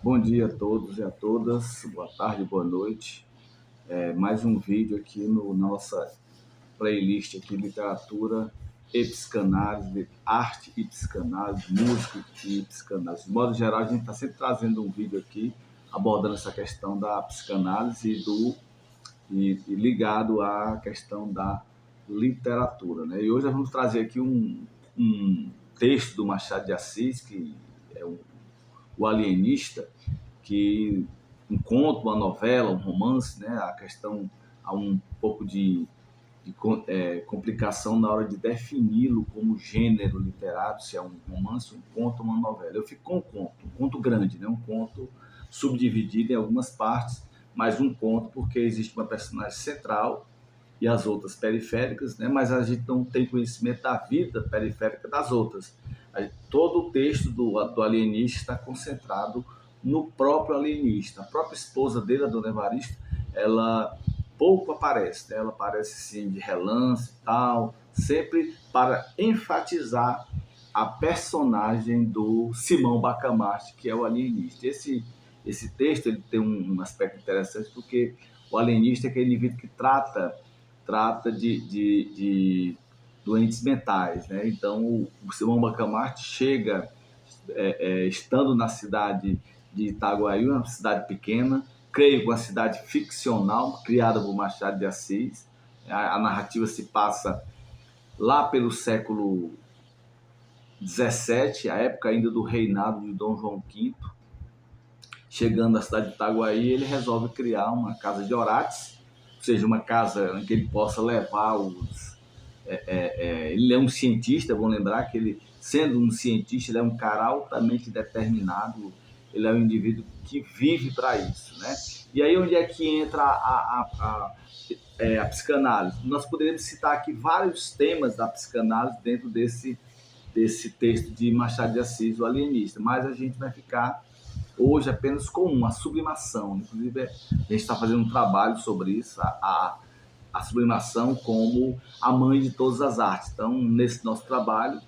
Bom dia a todos e a todas, boa tarde, boa noite. Mais um vídeo aqui no nossa playlist aqui, literatura e psicanálise, arte e psicanálise, música e psicanálise. De modo geral, a gente está sempre trazendo um vídeo aqui abordando essa questão da psicanálise e ligado à questão da literatura, né? E hoje nós vamos trazer aqui um texto do Machado de Assis, que é o Alienista, que um conto, uma novela, um romance, né? A questão há um pouco de complicação na hora de defini-lo como gênero literário, se é um romance, um conto ou uma novela. Eu fico com um conto grande, né? Um conto subdividido em algumas partes, mas um conto porque existe uma personagem central e as outras periféricas, né? Mas a gente não tem conhecimento da vida periférica das outras. Todo o texto do alienista está concentrado no próprio alienista. A própria esposa dele, a dona Evarista, ela pouco aparece, né? Ela aparece sim de relance e tal, sempre para enfatizar a personagem do Simão Bacamarte, que é o alienista. Esse texto ele tem um aspecto interessante, porque o alienista é aquele indivíduo que trata de doentes mentais, né? Então, o Simão Bacamarte chega, estando na cidade de Itaguaí, uma cidade pequena, creio que uma cidade ficcional, criada por Machado de Assis. A narrativa se passa lá pelo século XVII, a época ainda do reinado de Dom João V. Chegando à cidade de Itaguaí, ele resolve criar uma casa de orates, ou seja, uma casa em que ele possa levar os... ele é um cientista, vamos lembrar que ele, sendo um cientista, ele é um cara altamente determinado, ele é um indivíduo que vive para isso, né? E aí onde é que entra a psicanálise? Nós poderíamos citar aqui vários temas da psicanálise dentro desse texto de Machado de Assis, o Alienista, mas a gente vai ficar hoje apenas com a sublimação. Inclusive, a gente está fazendo um trabalho sobre isso, a sublimação como a mãe de todas as artes. Então, nesse nosso trabalho,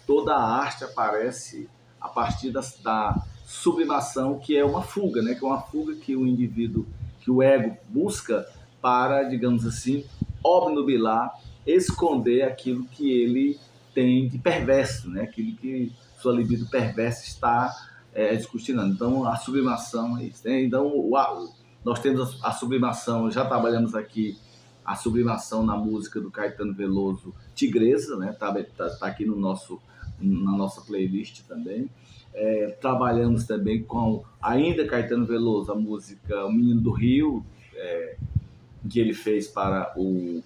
toda a arte aparece a partir da sublimação, que é uma fuga, né? Que é uma fuga que o indivíduo, que o ego busca para, digamos assim, obnubilar, esconder aquilo que ele tem de perverso, né? Aquilo que sua libido perversa está discutindo. Então, a sublimação é isso, né? Então, nós temos a sublimação, já trabalhamos aqui a sublimação na música do Caetano Veloso, Tigresa, né? Tá aqui na nossa playlist também. Trabalhamos também com, ainda Caetano Veloso, a música O Menino do Rio, que ele fez para o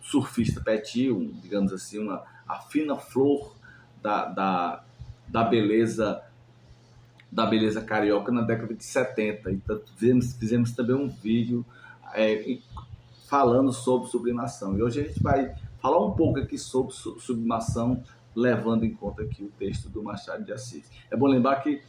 surfista Petit, digamos assim, a fina flor da beleza carioca na década de 70. Então, fizemos também um vídeo falando sobre sublimação. E hoje a gente vai falar um pouco aqui sobre sublimação, levando em conta aqui o texto do Machado de Assis. É bom lembrar que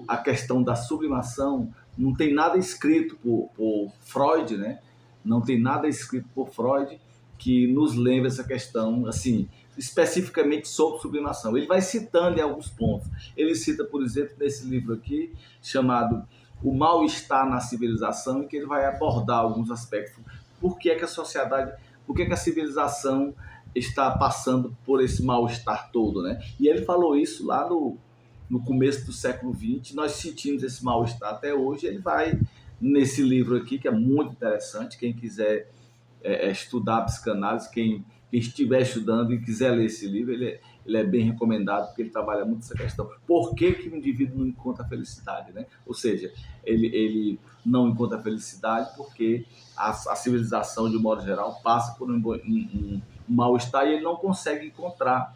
a questão da sublimação não tem nada escrito por Freud, né? Não tem nada escrito por Freud que nos lembre essa questão, assim, especificamente sobre sublimação. Ele vai citando em alguns pontos. Ele cita, por exemplo, nesse livro aqui, chamado O Mal-Estar na Civilização, em que ele vai abordar alguns aspectos. Por que é que a sociedade, por que é que a civilização está passando por esse mal-estar todo, né? E ele falou isso lá no começo do século XX, nós sentimos esse mal-estar até hoje. Ele vai nesse livro aqui, que é muito interessante, quem quiser estudar psicanálise, quem estiver estudando e quiser ler esse livro, ele é bem recomendado, porque ele trabalha muito essa questão. Por que o indivíduo não encontra felicidade, né? Ou seja, ele não encontra felicidade porque a civilização, de modo geral, passa por um mal-estar e ele não consegue encontrar,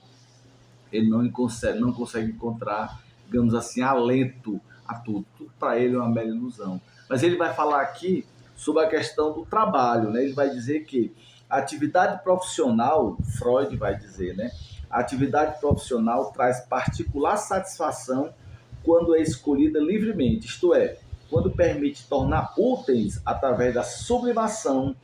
não consegue encontrar, digamos assim, alento a tudo. Tudo para ele é uma mera ilusão. Mas ele vai falar aqui sobre a questão do trabalho, né? Ele vai dizer que a atividade profissional, Freud vai dizer, né? A atividade profissional traz particular satisfação quando é escolhida livremente, isto é, quando permite tornar úteis, através da sublimação,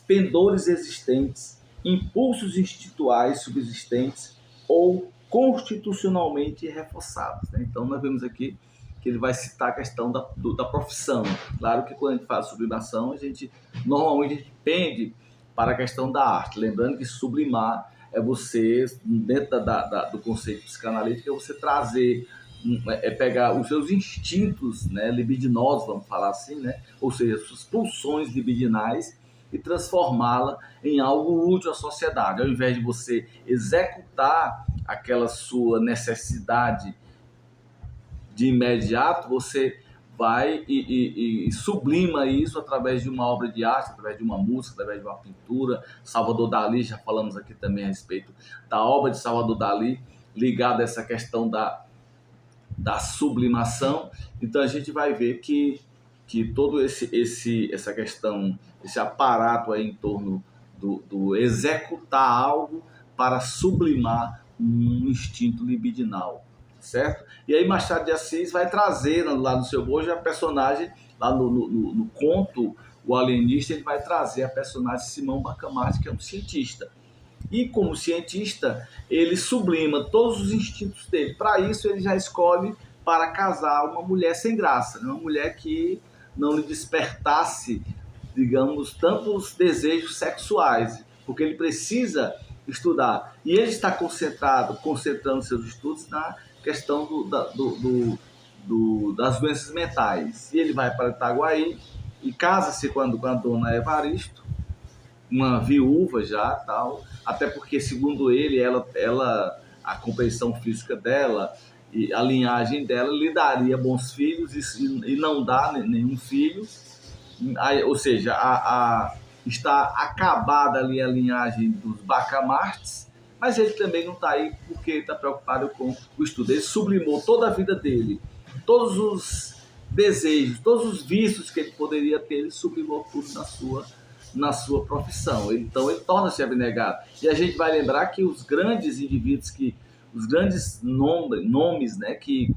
pendores existentes, impulsos instintuais subsistentes ou constitucionalmente reforçados, né? Então, nós vemos aqui que ele vai citar a questão da profissão. Claro que quando a gente fala de sublimação, a gente normalmente pende para a questão da arte. Lembrando que sublimar é você, dentro do conceito psicanalítico, é você trazer, pegar os seus instintos, né, libidinosos, vamos falar assim, né, ou seja, suas pulsões libidinais, e transformá-la em algo útil à sociedade. Ao invés de você executar aquela sua necessidade de imediato, você vai e sublima isso através de uma obra de arte, através de uma música, através de uma pintura. Salvador Dalí, já falamos aqui também a respeito da obra de Salvador Dalí, ligada a essa questão da sublimação. Então a gente vai ver que todo essa questão, esse aparato aí em torno do executar algo para sublimar um instinto libidinal, certo? E aí Machado de Assis vai trazer lá no seu Bojo a personagem, lá no conto O Alienista, ele vai trazer a personagem Simão Bacamarte, que é um cientista. E como cientista, ele sublima todos os instintos dele. Para isso, ele já escolhe para casar uma mulher sem graça, uma mulher que não lhe despertasse, digamos, tantos desejos sexuais, porque ele precisa estudar. E ele está concentrando seus estudos na questão das doenças mentais. E ele vai para Itaguaí e casa-se com a dona Evaristo, uma viúva já, tal, até porque, segundo ele, ela a compreensão física dela e a linhagem dela lhe daria bons filhos e não dá nenhum filho, ou seja, está acabada ali a linhagem dos Bacamartes, mas ele também não está aí porque ele está preocupado com o estudo. Ele sublimou toda a vida dele, todos os desejos, todos os vícios que ele poderia ter, ele sublimou tudo na sua profissão. Então ele torna-se abnegado. E a gente vai lembrar que os grandes indivíduos, os grandes nomes, né, que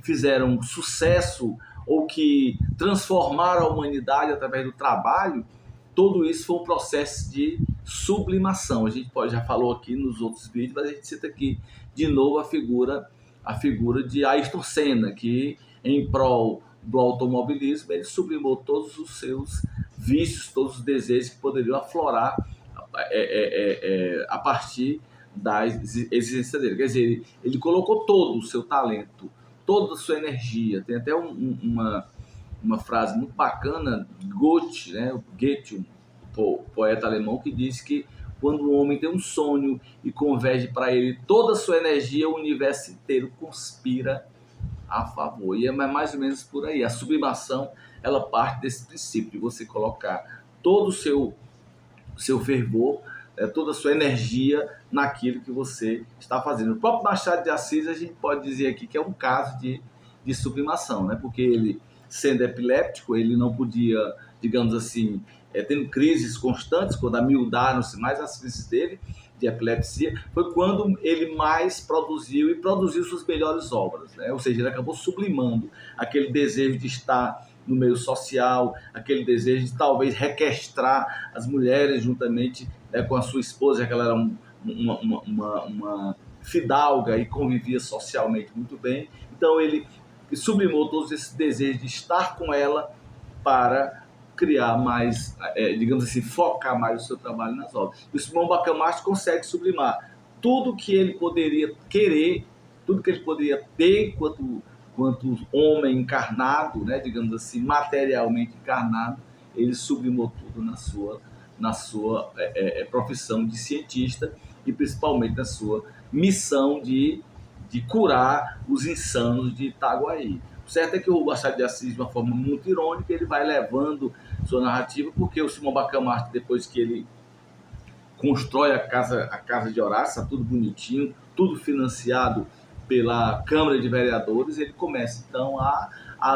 fizeram sucesso ou que transformaram a humanidade através do trabalho, tudo isso foi um processo de sublimação. A gente já falou aqui nos outros vídeos, mas a gente cita aqui de novo a figura de Ayrton Senna, que em prol do automobilismo ele sublimou todos os seus vícios, todos os desejos que poderiam aflorar a partir da existência dele. Quer dizer, ele colocou todo o seu talento, toda a sua energia. Tem até uma frase muito bacana, Goethe, né? Goethe, um poeta alemão, que diz que quando um homem tem um sonho e converge para ele toda a sua energia, o universo inteiro conspira a favor. E é mais ou menos por aí. A sublimação, ela parte desse princípio de você colocar todo o seu fervor, toda a sua energia naquilo que você está fazendo. O próprio Machado de Assis, a gente pode dizer aqui que é um caso de sublimação, né? Porque ele, sendo epiléptico, ele não podia, digamos assim, tendo crises constantes, quando amiudaram-se mais as crises dele de epilepsia, foi quando ele mais produziu suas melhores obras, né? Ou seja, ele acabou sublimando aquele desejo de estar no meio social, aquele desejo de talvez requestrar as mulheres juntamente, né, com a sua esposa, que ela era uma fidalga e convivia socialmente muito bem. Então ele sublimou todos esses desejos de estar com ela para criar mais, digamos assim, focar mais o seu trabalho nas obras. O Simão Bacamarte consegue sublimar tudo que ele poderia querer, tudo que ele poderia ter enquanto homem encarnado, né, digamos assim, materialmente encarnado. Ele sublimou tudo na sua profissão de cientista e principalmente na sua missão de curar os insanos de Itaguaí. O certo é que o Machado de Assis, de uma forma muito irônica, ele vai levando sua narrativa, porque o Simão Bacamarte, depois que ele constrói a casa de Horácio, está tudo bonitinho, tudo financiado pela Câmara de Vereadores, ele começa então a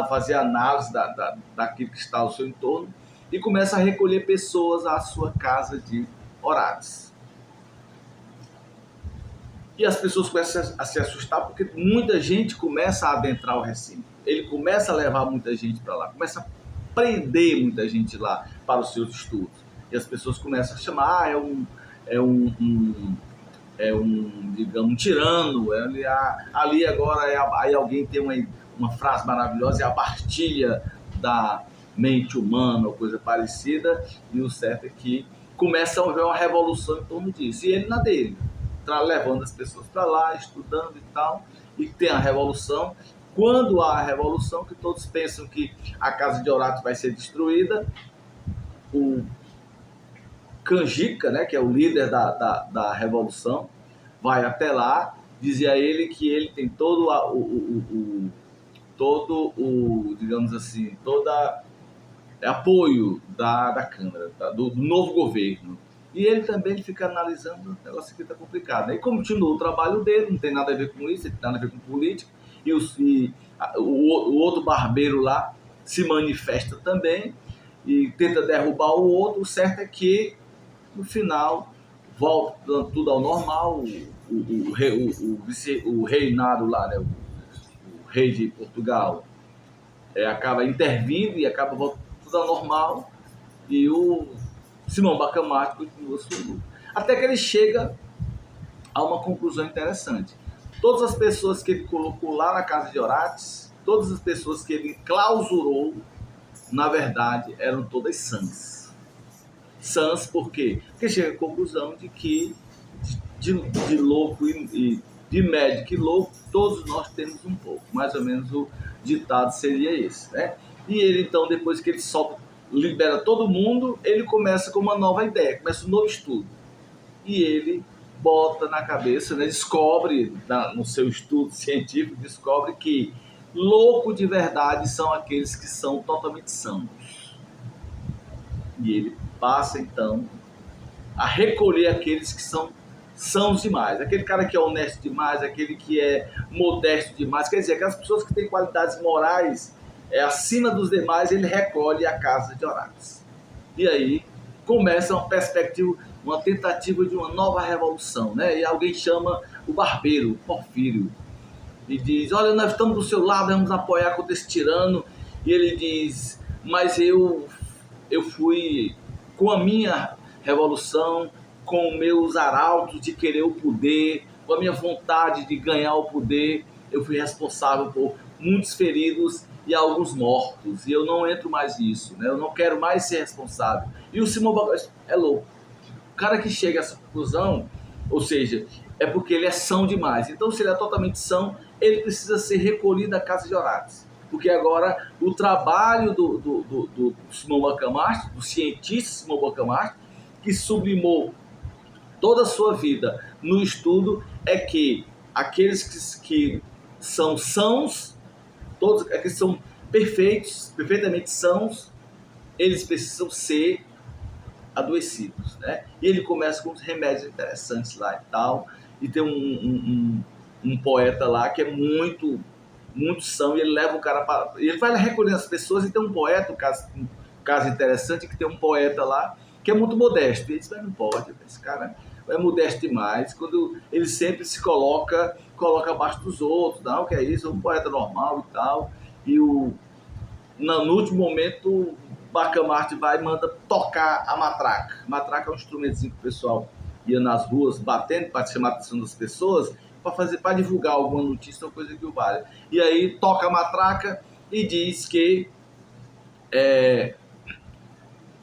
fazer análise daquilo que está ao seu entorno e começa a recolher pessoas à sua casa de Horácio. E as pessoas começam a se assustar porque muita gente começa a adentrar o recinto. Ele começa a levar muita gente para lá, começa a prender muita gente lá para os seus estudos. E as pessoas começam a chamar, digamos, um tirano, ali agora aí alguém tem uma frase maravilhosa, é a partilha da mente humana ou coisa parecida, e o certo é que começa a haver uma revolução em torno disso, e ele na dele, levando as pessoas para lá, estudando e tal, e tem a revolução. Quando há a revolução, que todos pensam que a casa de Horácio vai ser destruída, o Canjica, né, que é o líder da revolução, vai até lá, dizia a ele que ele tem todo digamos assim, apoio da Câmara, do novo governo. E ele também fica analisando, o negócio aqui está complicado. Aí continua o trabalho dele, não tem nada a ver com isso, não tem nada a ver com política, e o outro barbeiro lá se manifesta também e tenta derrubar o outro. O certo é que, no final, volta tudo ao normal, o reinado lá, né, o rei de Portugal, acaba intervindo e acaba voltando tudo ao normal, e o Simão Bacamarte continua sua. Até que ele chega a uma conclusão interessante. Todas as pessoas que ele colocou lá na casa de Orates, todas as pessoas que ele clausurou, na verdade, eram todas sãs. Sãs por quê? Porque chega à conclusão de que de louco e de médico e louco, todos nós temos um pouco. Mais ou menos o ditado seria esse, né? E ele, então, depois que ele solta, libera todo mundo, ele começa com uma nova ideia, começa um novo estudo. E ele bota na cabeça, né, descobre, no seu estudo científico, descobre que louco de verdade são aqueles que são totalmente sãos. E ele passa, então, a recolher aqueles que são sãos demais. Aquele cara que é honesto demais, aquele que é modesto demais, quer dizer, aquelas pessoas que têm qualidades morais acima dos demais, ele recolhe a casa de Horácio. E aí começa uma perspectiva, uma tentativa de uma nova revolução, né? E alguém chama o barbeiro, o Porfírio, e diz: olha, nós estamos do seu lado, vamos apoiar contra esse tirano. E ele diz: mas eu fui com a minha revolução, com meus arautos de querer o poder, com a minha vontade de ganhar o poder, eu fui responsável por muitos feridos e alguns mortos, e eu não entro mais nisso, né? Eu não quero mais ser responsável. E o Simão Bacamarte é louco. O cara que chega a essa conclusão, ou seja, é porque ele é são demais. Então, se ele é totalmente são, ele precisa ser recolhido da casa de Horácio. Porque agora o trabalho do Simão Bacamarte, do cientista Simão Bacamarte, que sublimou toda a sua vida no estudo, é que aqueles que são sãos, todos aqueles que são perfeitos, perfeitamente sãos, eles precisam ser adoecidos, né? E ele começa com uns remédios interessantes lá e tal, e tem um poeta lá que é muito são, e ele leva o cara para... Ele vai recolhendo as pessoas, e tem um poeta, um caso interessante, que tem um poeta lá que é muito modesto. E ele diz: mas não pode, esse cara é modesto demais, quando ele sempre se coloca abaixo dos outros, não, que é isso, é um poeta normal e tal. E no último momento, o Bacamarte vai e manda tocar a matraca. A matraca é um instrumentozinho que o pessoal ia nas ruas batendo para chamar a atenção das pessoas, para divulgar alguma notícia ou coisa que o valha. E aí toca a matraca e diz que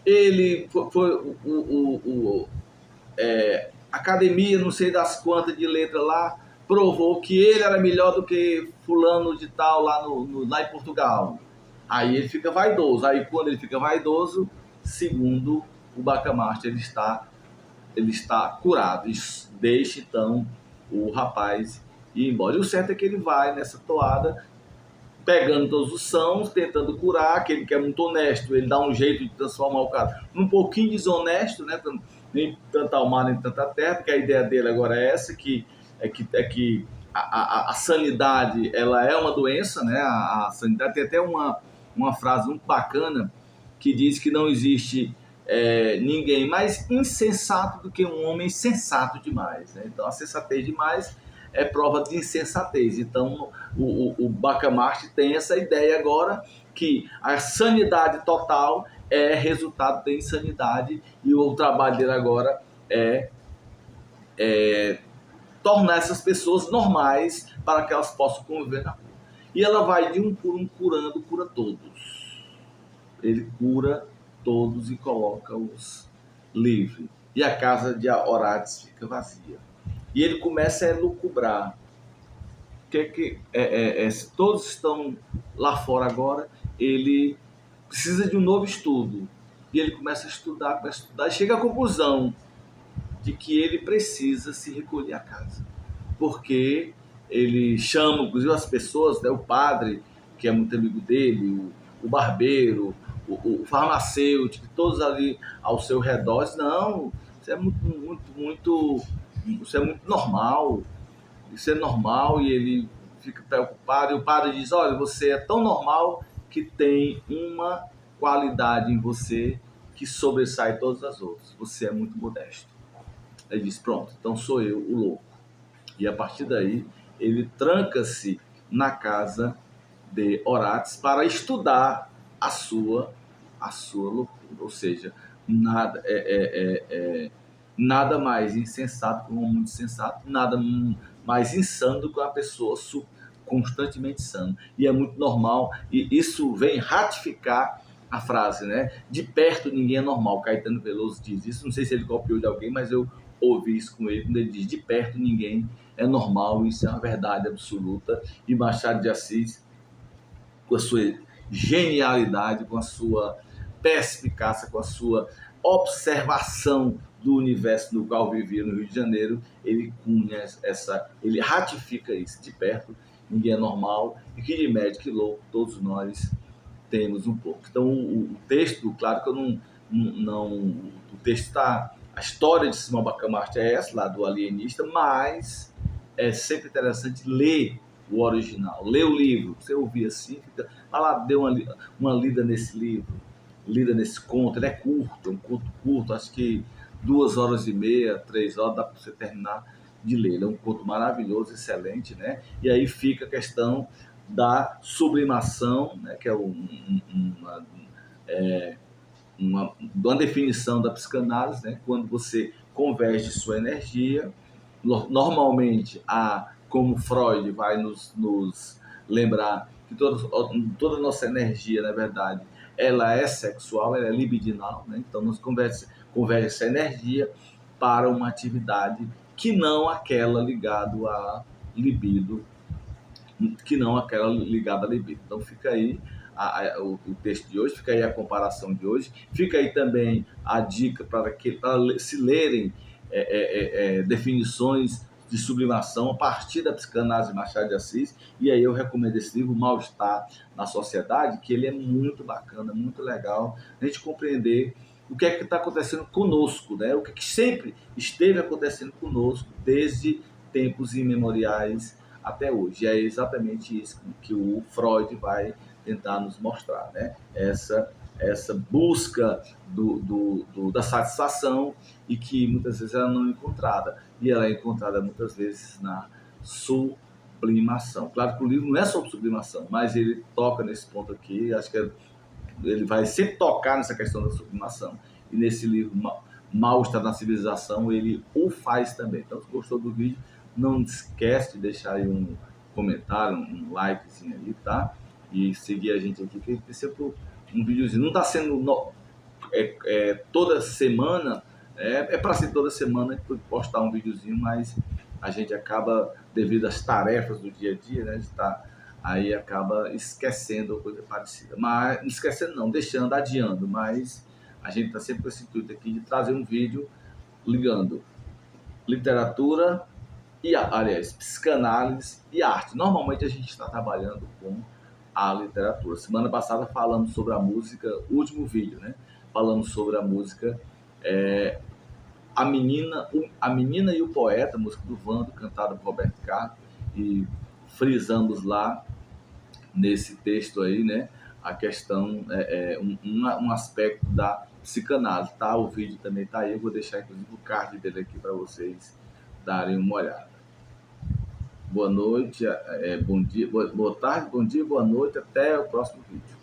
ele foi academia, não sei das quantas de letra lá, provou que ele era melhor do que fulano de tal lá em Portugal. Aí ele fica vaidoso. Aí quando ele fica vaidoso, segundo o Bacamarte, ele está curado. Deixa então o rapaz ir embora. E o certo é que ele vai nessa toada, pegando todos os sãos, tentando curar. Aquele que é muito honesto, ele dá um jeito de transformar o cara num pouquinho desonesto, né? Nem tanta alma, nem tanta terra, porque a ideia dele agora é essa, que a sanidade, ela é uma doença, né? A sanidade tem até uma frase muito bacana que diz que não existe ninguém mais insensato do que um homem sensato demais, né? Então, a sensatez demais é prova de insensatez. Então, o Bacamarte tem essa ideia agora, que a sanidade total é resultado da insanidade, e o trabalho dele agora é tornar essas pessoas normais para que elas possam conviver na rua. E ela vai de um por um curando, cura todos. Ele cura todos e coloca-os livre. E a casa de Orates fica vazia. E ele começa a elucubrar. Se todos estão lá fora agora, ele precisa de um novo estudo. E ele começa a estudar, e chega à conclusão de que ele precisa se recolher à casa. Porque ele chama, inclusive, as pessoas, né, o padre, que é muito amigo dele, o barbeiro, o farmacêutico, todos ali ao seu redor, diz, não, isso é isso é muito normal, isso é normal, e ele fica preocupado, e o padre diz, olha, você é tão normal que tem uma qualidade em você que sobressai todas as outras, você é muito modesto. Ele diz, pronto, então sou eu o louco. E a partir daí, ele tranca-se na casa de Orates para estudar a sua loucura. Ou seja, nada mais insensato que um homem muito sensato, nada mais insano do que uma pessoa constantemente sã. E é muito normal, e isso vem ratificar a frase, né? De perto ninguém é normal. Caetano Veloso diz isso, não sei se ele copiou de alguém, mas eu ouvi isso com ele, quando ele diz, de perto ninguém é normal, isso é uma verdade absoluta. E Machado de Assis, com a sua genialidade, com a sua perspicácia, com a sua observação do universo no qual vivia no Rio de Janeiro, ele cunha ele ratifica isso, de perto ninguém é normal, e que de médico e louco todos nós temos um pouco. Então o texto, claro que eu não o texto está, a história de Simão Bacamarte é essa, lá do alienista, mas é sempre interessante ler o original, ler o livro. Você ouvir assim, fica, lá, dê uma lida nesse livro, lida nesse conto. Ele é curto, é um conto curto, acho que 2h30, 3 horas, dá para você terminar de ler. Ele é um conto maravilhoso, excelente, né? E aí fica a questão da sublimação, né? Que é uma definição da psicanálise, né? Quando você converge sua energia, normalmente, como Freud vai nos lembrar que toda a nossa energia, na verdade, ela é sexual, ela é libidinal, né? Então nos converge essa energia para uma atividade que não aquela ligada à libido, Então fica aí o texto de hoje, fica aí a comparação de hoje, fica aí também a dica para se lerem definições de sublimação a partir da psicanálise de Machado de Assis. E aí eu recomendo esse livro, Mal-Estar na Sociedade, que ele é muito bacana, muito legal, a gente compreender o que é que está acontecendo conosco, né? O que sempre esteve acontecendo conosco desde tempos imemoriais até hoje. E é exatamente isso que o Freud vai tentar nos mostrar, né? Essa busca da satisfação, e que muitas vezes ela não é encontrada. E ela é encontrada muitas vezes na sublimação. Claro que o livro não é sobre sublimação, mas ele toca nesse ponto aqui. Acho que ele vai sempre tocar nessa questão da sublimação. E nesse livro, Mal-Estar na Civilização, ele o faz também. Então, se gostou do vídeo, não esquece de deixar aí um comentário, um likezinho aí, tá? E seguir a gente aqui, que tem sempre um videozinho. Não está sendo toda semana, para ser toda semana que postar um videozinho, mas a gente acaba, devido às tarefas do dia a dia, né? Aí acaba esquecendo ou coisa parecida. Mas não esquecendo não, deixando, adiando, mas a gente está sempre com esse intuito aqui de trazer um vídeo ligando literatura e, aliás, psicanálise e arte. Normalmente a gente está trabalhando com a literatura. Semana passada falamos sobre a música, último vídeo, né? Falamos sobre a música a Menina e o Poeta, música do Vando, cantada por Roberto Carlos, e frisamos lá nesse texto aí, né, a questão, um aspecto da psicanálise, tá? O vídeo também tá aí, eu vou deixar inclusive o card dele aqui para vocês darem uma olhada. Boa noite, bom dia, boa tarde, bom dia, boa noite, até o próximo vídeo.